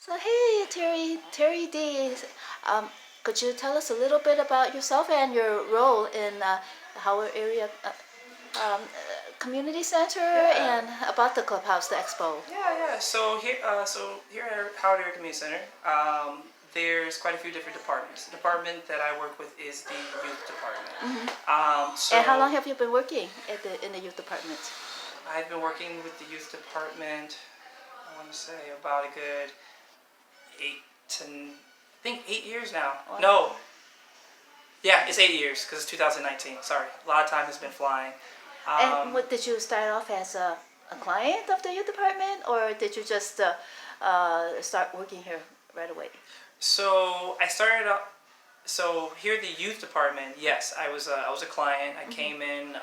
So hey, Terry D. Um, could you tell us a little bit about yourself and your role in Howard area community center Yeah, and about the clubhouse, the expo? yeah. So here at Howard Area Community Center, there's quite a few different departments. The department that I work with is the youth department. Hmm. So And how long have you been working at in the youth department? I've been working with the youth department. I want to say about a good 8 years now. Wow. No, yeah, it's 8 years because it's 2019. Sorry, a lot of time has been flying. And what did you start off as a client of the youth department, or did you just start working here right away? So I started out. So here at the youth department, yes, I was a client. I came in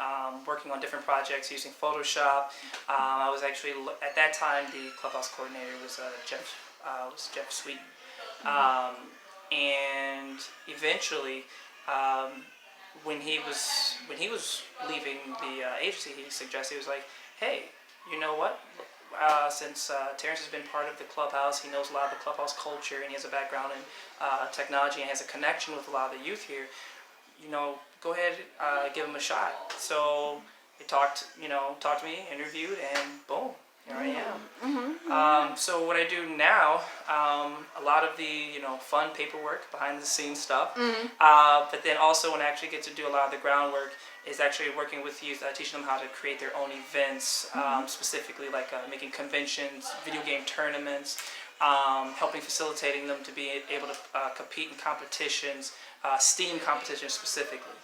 working on different projects using Photoshop. I was actually at that time the clubhouse coordinator was Jeff Sweet, and eventually when he was leaving the agency, he suggested, he was like, hey, you know what? Since Terrance has been part of the clubhouse, he knows a lot of the clubhouse culture, and he has a background in technology and has a connection with a lot of the youth here. Go ahead, give him a shot. So he talked to me, interviewed, and boom, here I am. So what I do now, a lot of the fun paperwork, behind the scenes stuff, but then also when I actually get to do a lot of the groundwork is actually working with youth, teaching them how to create their own events, specifically like making conventions, video game tournaments, helping facilitating them to be able to compete in competitions, STEAM competitions specifically.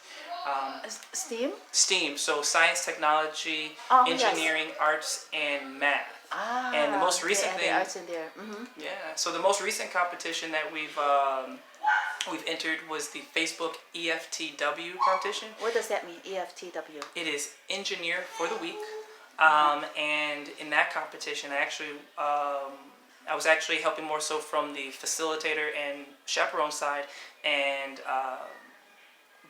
Steam? STEAM, so science, technology, Oh, yes. engineering, arts, and math. And the most recent they thing, add the arts in there. yeah. So the most recent competition that we've entered was the Facebook EFTW competition. What does that mean, EFTW? It is Engineer for the Week, and in that competition, I was actually helping more so from the facilitator and chaperone side, and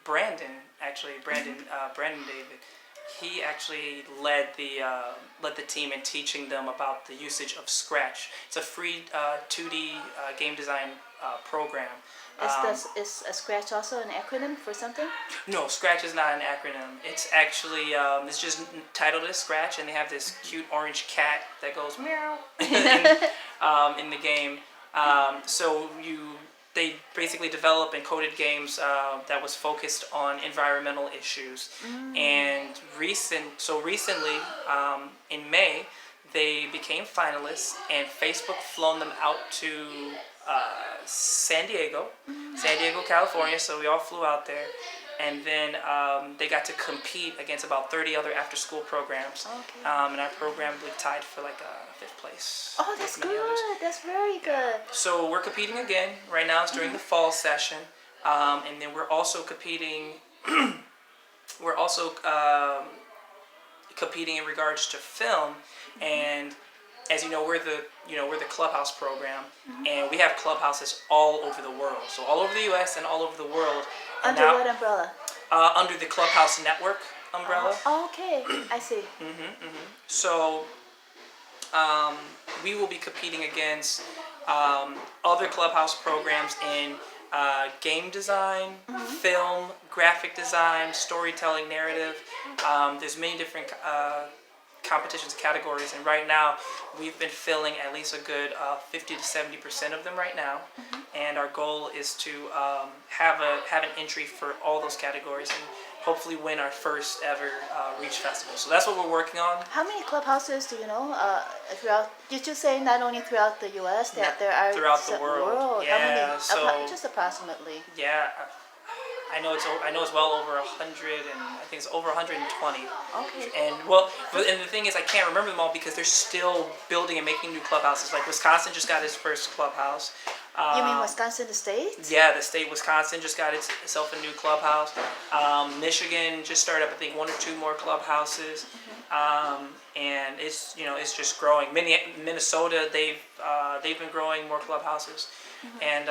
Brandon David. He actually led the team in teaching them about the usage of Scratch. It's a free 2D game design program. Is a Scratch also an acronym for something? No, Scratch is not an acronym. It's actually it's just titled as Scratch, and they have this cute orange cat that goes meow in the game. They basically developed and coded games that was focused on environmental issues. And recently, in May, they became finalists, and Facebook flown them out to San Diego, California. So we all flew out there, and then they got to compete against about 30 other after-school programs. Okay. And our program we tied for like fifth place. Oh, that's with many good. others. That's very good. So we're competing again. Right now it's during the fall session, and then we're also competing. We're also competing in regards to film, and as you know, we're the Clubhouse program, and we have clubhouses all over the world. So all over the U.S. and all over the world. And Under now, what umbrella? under the Clubhouse Network umbrella. Oh, okay, I see. So we will be competing against other Clubhouse programs in game design, film, graphic design, storytelling, narrative. There's many different competitions categories, and right now we've been filling at least a good 50 to 70% of them right now, and our goal is to have an entry for all those categories and hopefully win our first ever Reach Festival. So that's what we're working on. How many clubhouses do you know throughout? Did you say not only throughout the U.S. that there are throughout the world? How many? Yeah, so Just approximately. yeah, I know it's well over 100, and I think it's over 120. Okay. And the thing is, I can't remember them all because they're still building and making new clubhouses. Like Wisconsin just got its first clubhouse. You mean Wisconsin, the state? Yeah, the state Wisconsin just got itself a new clubhouse. Michigan just started up, I think, one or two more clubhouses, and it's just growing. Minnesota, they've been growing more clubhouses, and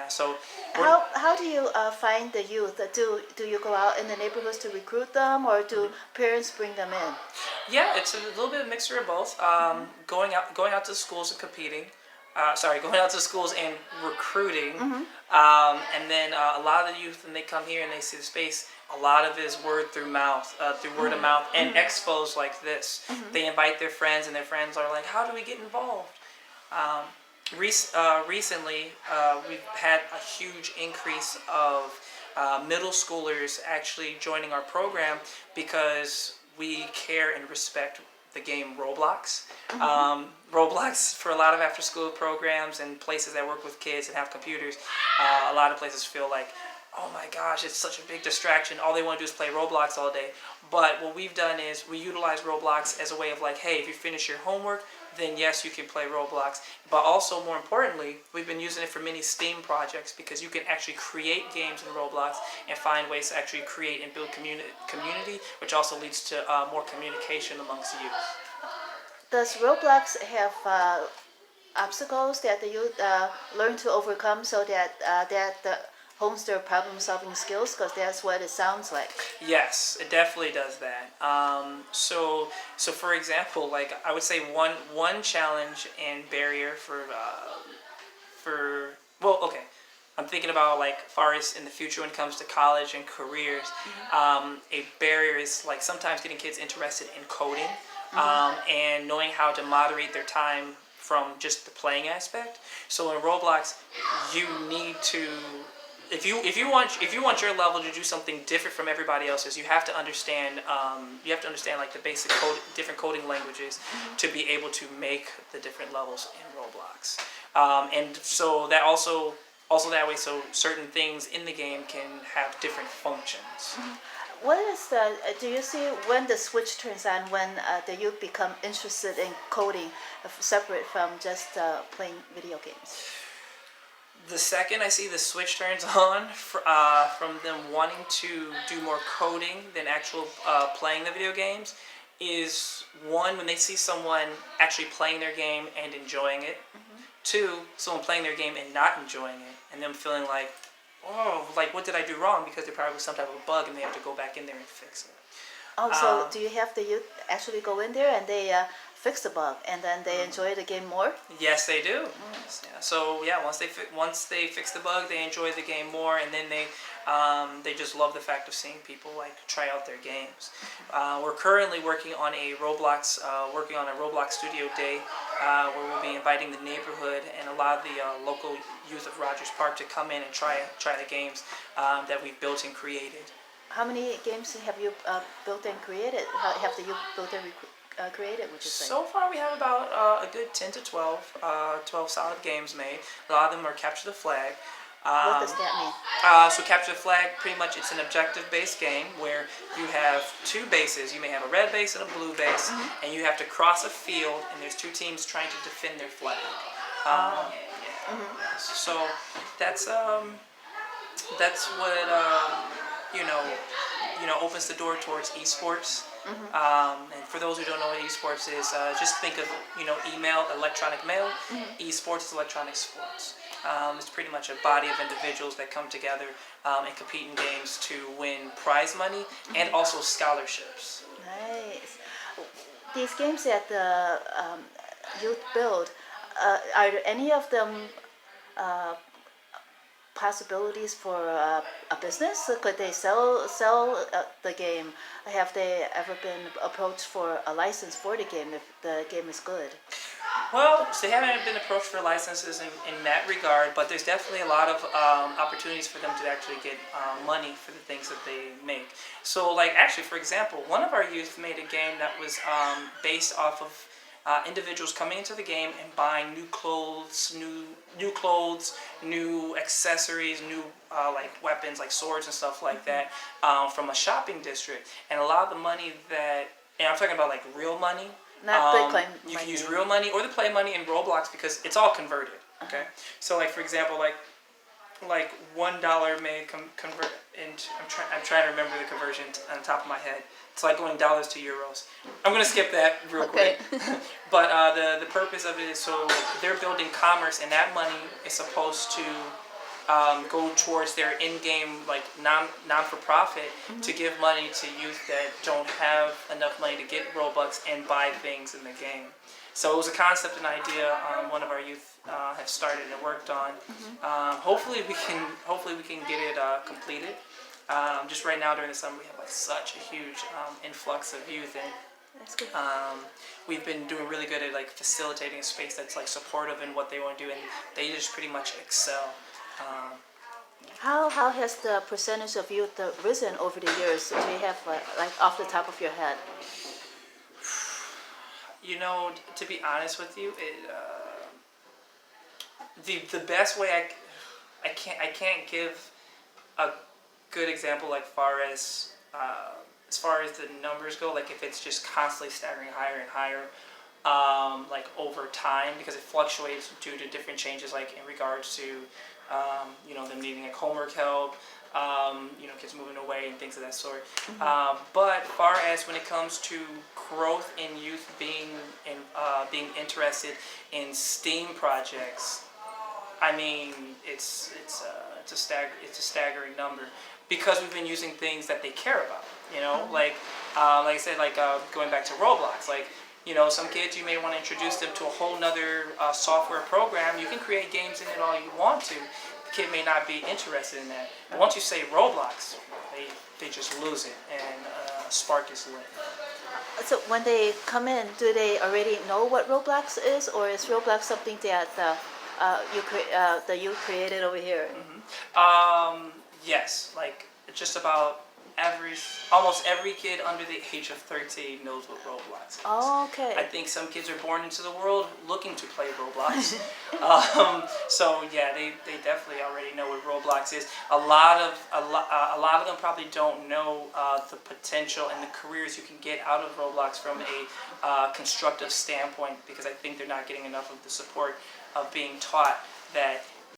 so. How do you find the youth? Do you go out in the neighborhoods to recruit them, or do parents bring them in? Yeah, it's a little bit of a mixture of both. Going out to schools and competing. going out to schools and recruiting. And then a lot of the youth, when they come here and they see the space, a lot of it is word through mouth, through word of mouth, and expos like this. They invite their friends, and their friends are like, "How do we get involved?" Recently, we've had a huge increase of middle schoolers actually joining our program because we care and respect the game Roblox. Roblox, for a lot of after school programs and places that work with kids and have computers, a lot of places feel like, oh my gosh, it's such a big distraction. All they want to do is play Roblox all day. But what we've done is we utilize Roblox as a way of like, hey, if you finish your homework, then yes, you can play Roblox. But also, more importantly, we've been using it for many STEAM projects because you can actually create games in Roblox and find ways to actually create and build community, which also leads to more communication amongst youth. Does Roblox have obstacles that the youth learn to overcome so that hones their problem-solving skills? Because that's what it sounds like. Yes, it definitely does that. So for example, like I would say one challenge and barrier for well, okay, I'm thinking about like far as in the future when it comes to college and careers. A barrier is like sometimes getting kids interested in coding and knowing how to moderate their time from just the playing aspect. So in Roblox, you need to if you want your level to do something different from everybody else's, you have to understand like the basic different coding languages to be able to make the different levels in Roblox. And so that also that way, so certain things in the game can have different functions. What is the? Do you see when the switch turns on when the youth become interested in coding, separate from just playing video games? The second I see the switch turns on from them wanting to do more coding than actual playing the video games is one, when they see someone actually playing their game and enjoying it. Two, someone playing their game and not enjoying it, and them feeling like, oh, like what did I do wrong? Because there probably was some type of bug and they have to go back in there and fix it. Oh, so do you have the youth actually go in there and they fix the bug and then they enjoy the game more? Yes, they do. Yeah. So yeah, once they fix the bug, they enjoy the game more, and then they just love the fact of seeing people like try out their games. We're currently working on a Roblox Studio Day, where we'll be inviting the neighborhood and a lot of the local youth of Rogers Park to come in and try the games that we've built and created. How many games have you built and created? How have you built and created, would you say? So far, we have about a good 10 to 12 solid games made. A lot of them are Capture the Flag. What does that mean? So Capture the Flag, pretty much it's an objective-based game where you have two bases. You may have a red base and a blue base, and you have to cross a field, and there's two teams trying to defend their flag. So that's what opens the door towards esports. And for those who don't know what esports is, just think of email, electronic mail. Esports is electronic sports. It's pretty much a body of individuals that come together and compete in games to win prize money and also scholarships. Nice. These games that the youth build, are there any of them possibilities for a business? Could they sell the game? Have they ever been approached for a license for the game if the game is good? Well, so they haven't been approached for licenses in that regard, but there's definitely a lot of opportunities for them to actually get money for the things that they make. So, like, actually, for example, one of our youth made a game that was based off of individuals coming into the game and buying new clothes, new accessories, new like weapons, like swords and stuff like that, from a shopping district. And a lot of the money and I'm talking about like real money. Not the play you money. can use real money or the play money in Roblox because it's all converted. Okay, so like for example, like $1 may convert into. I'm trying to remember the conversion on the top of my head. It's like going dollars to euros. I'm gonna skip that real quick. But the purpose of it is so they're building commerce, and that money is supposed to go towards their in-game like non-for-profit to give money to youth that don't have enough money to get Robux and buy things in the game. So it was a concept and idea one of our youth have started and worked on. Hopefully we can get it completed. Just right now during the summer we have like such a huge influx of youth, and That's good. we've been doing really good at like facilitating a space that's like supportive in what they want to do, and they just pretty much excel. How has the percentage of youth risen over the years? Do you have like off the top of your head? You know, to be honest with you, the best way I can't give a good example like as far as the numbers go. Like if it's just constantly staggering higher and higher, like over time, because it fluctuates due to different changes, like in regards to them needing like homework help, kids moving away and things of that sort. But far as when it comes to growth in youth being interested in STEAM projects, I mean it's a staggering number, because we've been using things that they care about. Like I said, like going back to Roblox, like. Some kids, you may want to introduce them to a whole nother software program. You can create games in it all you want to. The kid may not be interested in that. But once you say Roblox, they just lose it, and a spark is lit. So when they come in, do they already know what Roblox is, or is Roblox something that you created over here? Yes, like just about almost every kid under the age of 13 knows what Roblox is. Oh, okay. I think some kids are born into the world looking to play Roblox. So yeah, they definitely already know what Roblox is. A lot of them probably don't know the potential and the careers you can get out of Roblox from a constructive standpoint, because I think they're not getting enough of the support of being taught that